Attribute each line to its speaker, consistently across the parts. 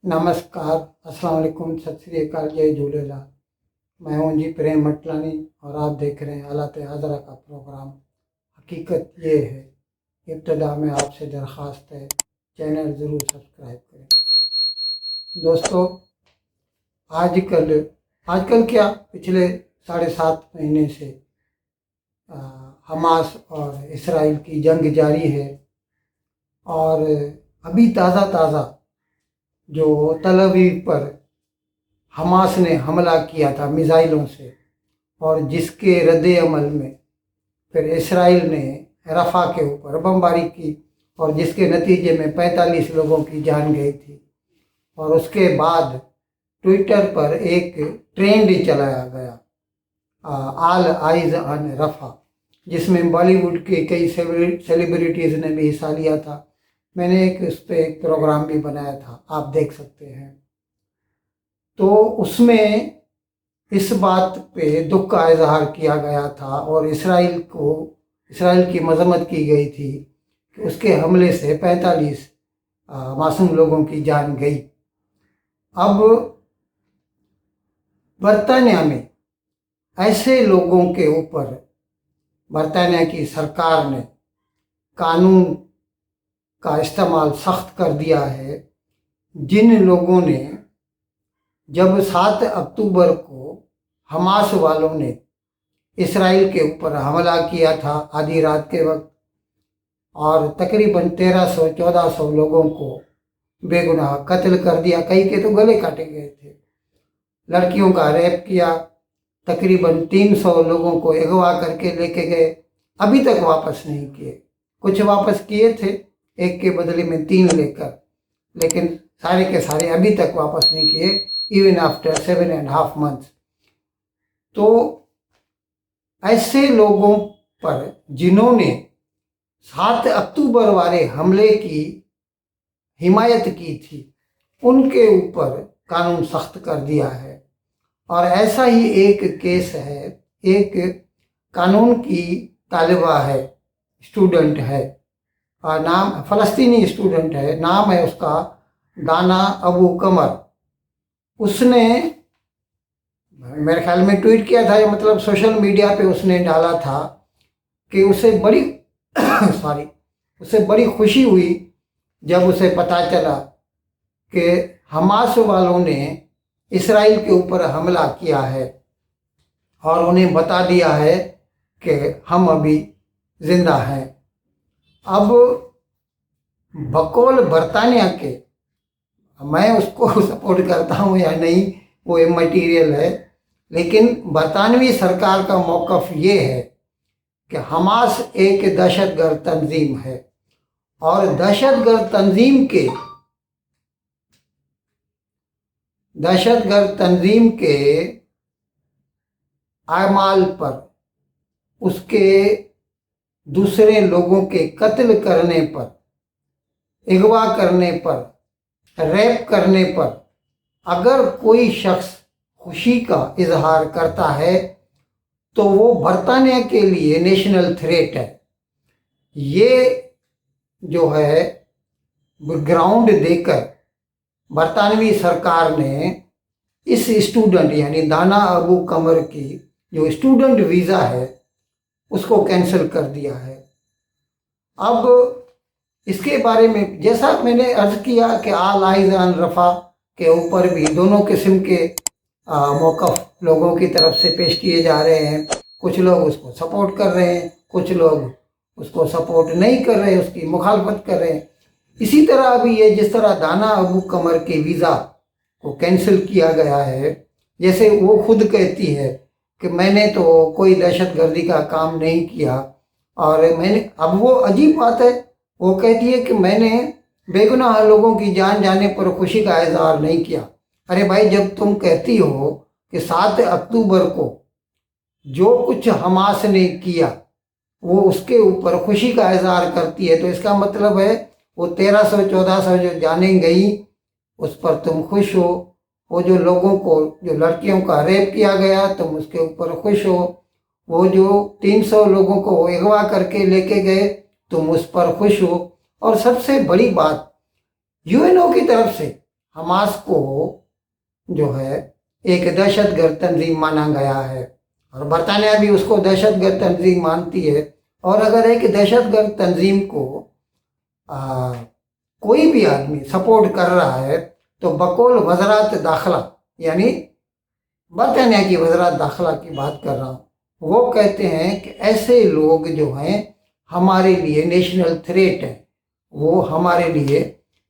Speaker 1: नमस्कार, अस्सलाम वालेकुम, सत श्री अकाल, जय झूलेलाल। मैं हूं जी प्रेम मटलानी और आप देख रहे हैं हालात हाज़रा का प्रोग्राम। हकीकत ये है, इब्तदा में आपसे दरख्वास्त है, चैनल ज़रूर सब्सक्राइब करें। दोस्तों, आजकल आजकल क्या, पिछले 7.5 महीने से हमास और इसराइल की जंग जारी है। और अभी ताज़ा जो तल अवीव पर हमास ने हमला किया था मिज़ाइलों से, और जिसके रद्द अमल में फिर इसराइल ने रफ़ा के ऊपर बमबारी की और जिसके नतीजे में 45 लोगों की जान गई थी। और उसके बाद ट्विटर पर एक ट्रेंड चलाया गया, आल आइज ऑन रफ़ा, जिसमें बॉलीवुड के कई सेलिब्रिटीज़ ने भी हिस्सा लिया था। मैंने उस पर एक प्रोग्राम भी बनाया था, आप देख सकते हैं। तो उसमें इस बात पे दुख का इजहार किया गया था और इसराइल की मजम्मत की गई थी कि उसके हमले से 45 मासूम लोगों की जान गई। अब बरतानिया में ऐसे लोगों के ऊपर बरतानिया की सरकार ने कानून का इस्तेमाल सख्त कर दिया है, जिन लोगों ने जब 7 अक्टूबर को हमास वालों ने इसराइल के ऊपर हमला किया था आधी रात के वक्त, और तकरीबन 1300-1400 लोगों को बेगुनाह कत्ल कर दिया, कई के तो गले काटे गए थे, लड़कियों का रेप किया, तकरीबन 300 लोगों को अगवा करके लेके गए, अभी तक वापस नहीं किए। कुछ वापस किए थे, एक के बदले में 3 लेकर, लेकिन सारे के सारे अभी तक वापस नहीं किए, इवन आफ्टर 7.5 months। तो ऐसे लोगों पर जिन्होंने 7 अक्टूबर वाले हमले की हिमायत की थी, उनके ऊपर कानून सख्त कर दिया है। और ऐसा ही एक केस है, एक कानून की तालिबा है, स्टूडेंट है, और नाम फ़लस्तीनी स्टूडेंट है, नाम है उसका दाना अबू कमर। उसने मेरे ख्याल में ट्वीट किया था, मतलब सोशल मीडिया पे उसने डाला था कि उसे बड़ी उसे बड़ी खुशी हुई जब उसे पता चला कि हमास वालों ने इसराइल के ऊपर हमला किया है और उन्हें बता दिया है कि हम अभी जिंदा हैं। अब बकौल बरतानिया के, मैं उसको सपोर्ट करता हूँ या नहीं वो इमैटीरियल है, लेकिन बरतानवी सरकार का मौक़िफ़ ये है कि हमास एक दहशतगर्द तंजीम है और दहशतगर्द तंजीम के आमाल पर, उसके दूसरे लोगों के कत्ल करने पर, अगवा करने पर, रेप करने पर अगर कोई शख्स खुशी का इजहार करता है तो वो बरतानिया के लिए नेशनल थ्रेट है। ये जो है ग्राउंड देकर बरतानवी सरकार ने इस स्टूडेंट यानी दाना अबू कमर की जो स्टूडेंट वीज़ा है उसको कैंसिल कर दिया है। अब इसके बारे में जैसा मैंने अर्ज किया कि आल आइज ऑन रफ़ा के ऊपर भी दोनों किस्म के मौक़िफ़ लोगों की तरफ से पेश किए जा रहे हैं। कुछ लोग उसको सपोर्ट कर रहे हैं, कुछ लोग उसको सपोर्ट नहीं कर रहे, उसकी मुखालफत कर रहे हैं। इसी तरह अभी ये जिस तरह दाना अबू कमर के वीज़ा को कैंसिल किया गया है, जैसे वो खुद कहती है कि मैंने तो कोई दहशतगर्दी का काम नहीं किया, और मैंने, अब वो अजीब बात है, वो कहती है कि मैंने बेगुनाह लोगों की जान जाने पर खुशी का इजहार नहीं किया। अरे भाई, जब तुम कहती हो कि 7 अक्टूबर को जो कुछ हमास ने किया वो उसके ऊपर खुशी का इजहार करती है, तो इसका मतलब है वो 1300-1400 जो जानें गई उस पर तुम खुश हो, वो जो लोगों को, जो लड़कियों का रेप किया गया तुम उसके ऊपर खुश हो, वो जो 300 लोगों को अगवा करके लेके गए तुम उस पर खुश हो, और सबसे बड़ी बात यूएनओ की तरफ से हमास को जो है एक दहशतगर्द तंजीम माना गया है और बरतानिया भी उसको दहशतगर्द तंजीम मानती है। और अगर एक दहशतगर्द तंजीम को कोई भी आदमी सपोर्ट कर रहा है तो बकौल वज़रात दाखिला, यानी बरतानिया की वज़रात दाखिला की बात कर रहा हूँ, वो कहते हैं कि ऐसे लोग जो हैं हमारे लिए नेशनल थ्रेट है, वो हमारे लिए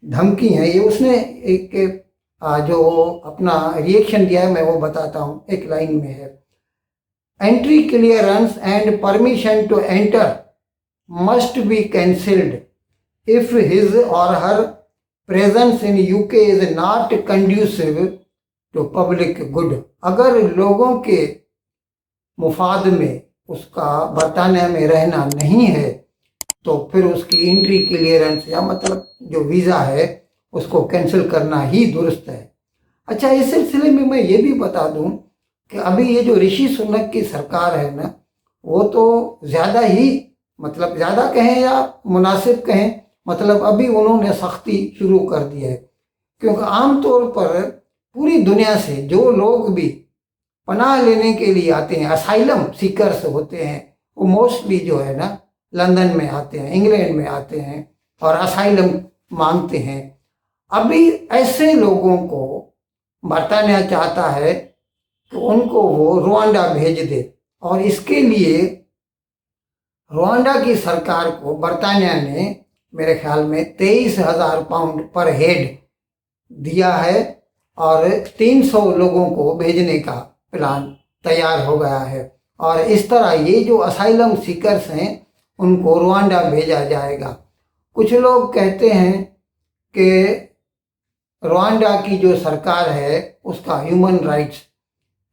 Speaker 1: धमकी है। ये उसने एक जो अपना रिएक्शन दिया है मैं वो बताता हूँ, एक लाइन में है, entry clearance and permission to enter must be cancelled if his or her presence in UK is not conducive to public good. अगर लोगों के मुफाद में उसका बरतानिया में रहना नहीं है तो फिर उसकी एंट्री क्लियरेंस या मतलब जो वीज़ा है उसको कैंसिल करना ही दुरुस्त है। अच्छा, इस सिलसिले में मैं ये भी बता दूं कि अभी ये जो ऋषि सुनक की सरकार है ना, वो तो ज़्यादा ही मतलब ज़्यादा कहें या मुनासिब कहें, मतलब अभी उन्होंने सख्ती शुरू कर दी है। क्योंकि आमतौर पर पूरी दुनिया से जो लोग भी पनाह लेने के लिए आते हैं, असाइलम सीकर्स होते हैं, वो मोस्टली जो है ना लंदन में आते हैं, इंग्लैंड में आते हैं और असाइलम मांगते हैं। अभी ऐसे लोगों को बरतानिया चाहता है कि उनको वो रुआंडा भेज दे और इसके लिए रुआंडा की सरकार को बरतानिया ने मेरे ख्याल में 23,000 पाउंड पर हेड दिया है और 300 लोगों को भेजने का प्लान तैयार हो गया है। और इस तरह ये जो असाइलम सीकर्स हैं उनको रुआंडा भेजा जाएगा। कुछ लोग कहते हैं कि रुआंडा की जो सरकार है उसका ह्यूमन राइट्स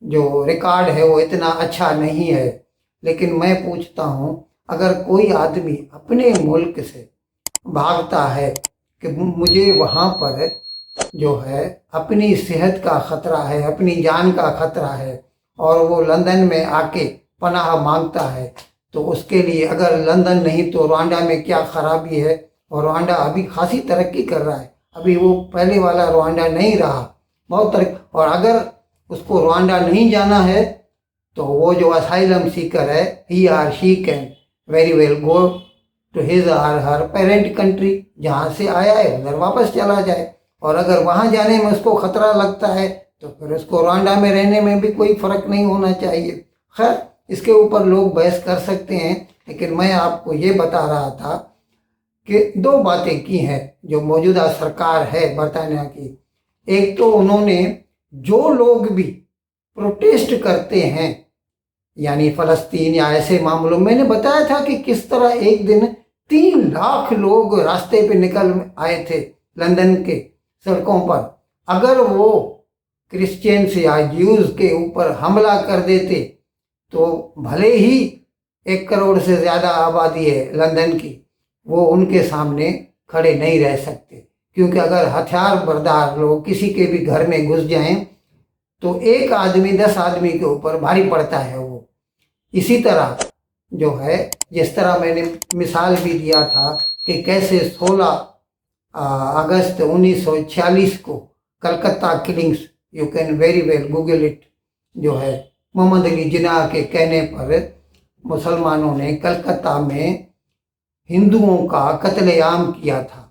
Speaker 1: जो रिकॉर्ड है वो इतना अच्छा नहीं है, लेकिन मैं पूछता हूँ, अगर कोई आदमी अपने मुल्क से भागता है कि मुझे वहाँ पर जो है अपनी सेहत का ख़तरा है, अपनी जान का ख़तरा है, और वो लंदन में आके पनाह मांगता है, तो उसके लिए अगर लंदन नहीं तो रुआंडा में क्या ख़राबी है। और रुआंडा अभी खासी तरक्की कर रहा है, अभी वो पहले वाला रुआंडा नहीं रहा, बहुत तरक्की। और अगर उसको रुआंडा नहीं जाना है तो वो जो असाइलम सीकर है he or she can very well go to his or her parent country, जहाँ से आया है उधर वापस चला जाए। और अगर वहाँ जाने में उसको ख़तरा लगता है तो फिर उसको रुआंडा में रहने में भी कोई फ़र्क नहीं होना चाहिए। खैर, इसके ऊपर लोग बहस कर सकते हैं, लेकिन मैं आपको ये बता रहा था कि दो बातें की हैं जो मौजूदा सरकार है बरतानिया की। एक तो उन्होंने जो लोग भी प्रोटेस्ट करते हैं, यानी फ़लस्तीन या ऐसे मामलों, मैंने बताया था कि किस तरह एक दिन 3 लाख लोग रास्ते पे निकल आए थे लंदन के सड़कों पर। अगर वो क्रिश्चियंस या ज्यूज़ के ऊपर हमला कर देते तो भले ही 1 करोड़ से ज़्यादा आबादी है लंदन की, वो उनके सामने खड़े नहीं रह सकते। क्योंकि अगर हथियार बरदार लोग किसी के भी घर में घुस जाएं तो एक आदमी 10 आदमी के ऊपर भारी पड़ता है वो। इसी तरह जो है, जिस तरह मैंने मिसाल भी दिया था कि कैसे 16 अगस्त 1946 को Calcutta killings, you can very well Google it, जो है मोहम्मद अली जिन्ना के कहने पर मुसलमानों ने कलकत्ता में हिंदुओं का कत्लेआम किया था,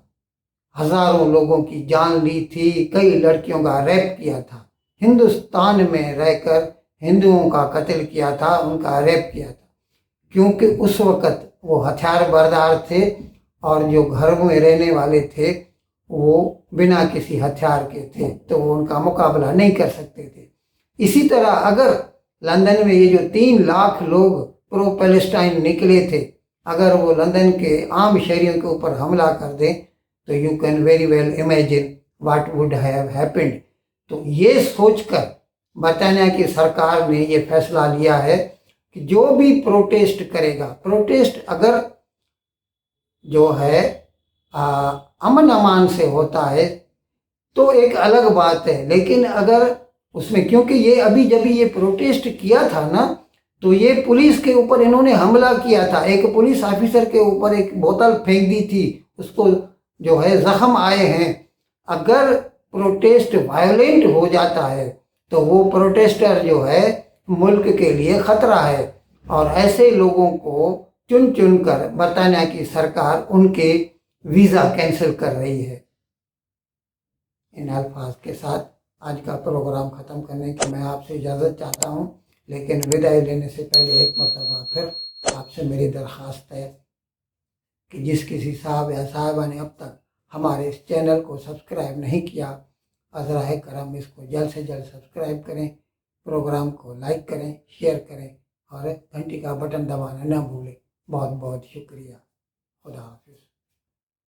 Speaker 1: हज़ारों लोगों की जान ली थी, कई लड़कियों का रेप किया था, हिंदुस्तान में रहकर हिंदुओं का कत्ल किया था, उनका रेप किया था। क्योंकि उस वक़्त वो हथियार बरदार थे और जो घरों में रहने वाले थे वो बिना किसी हथियार के थे, तो वो उनका मुकाबला नहीं कर सकते थे। इसी तरह अगर लंदन में ये जो 3 लाख लोग प्रो पैलेस्टाइन निकले थे, अगर वो लंदन के आम शहरियों के ऊपर हमला कर दें तो you can very well imagine what would have happened. तो ये सोचकर बरतानिया की सरकार ने ये फैसला लिया है कि जो भी प्रोटेस्ट करेगा, प्रोटेस्ट अगर जो है अमन अमान से होता है तो एक अलग बात है, लेकिन अगर उसमें, क्योंकि ये अभी जब ये प्रोटेस्ट किया था ना तो ये पुलिस के ऊपर इन्होंने हमला किया था, एक पुलिस ऑफिसर के ऊपर एक बोतल फेंक दी थी, उसको जो है जख्म आए हैं। अगर प्रोटेस्ट वायलेंट हो जाता है तो वो प्रोटेस्टर जो है मुल्क के लिए खतरा है। और ऐसे लोगों को चुन चुन कर बरतानिया की सरकार उनके वीज़ा कैंसिल कर रही है। इन अल्फाज के साथ आज का प्रोग्राम ख़त्म करने की मैं आपसे इजाज़त चाहता हूँ, लेकिन विदाई लेने से पहले एक मरतबा फिर आपसे मेरी दरख्वास्त है कि जिस किसी साहब या साहिबा ने अब तक हमारे इस चैनल को सब्सक्राइब नहीं किया, अज़राए करम इसको जल्द से जल्द सब्सक्राइब करें, प्रोग्राम को लाइक करें, शेयर करें और घंटी का बटन दबाना न भूलें। बहुत बहुत शुक्रिया। खुदा हाफिज़।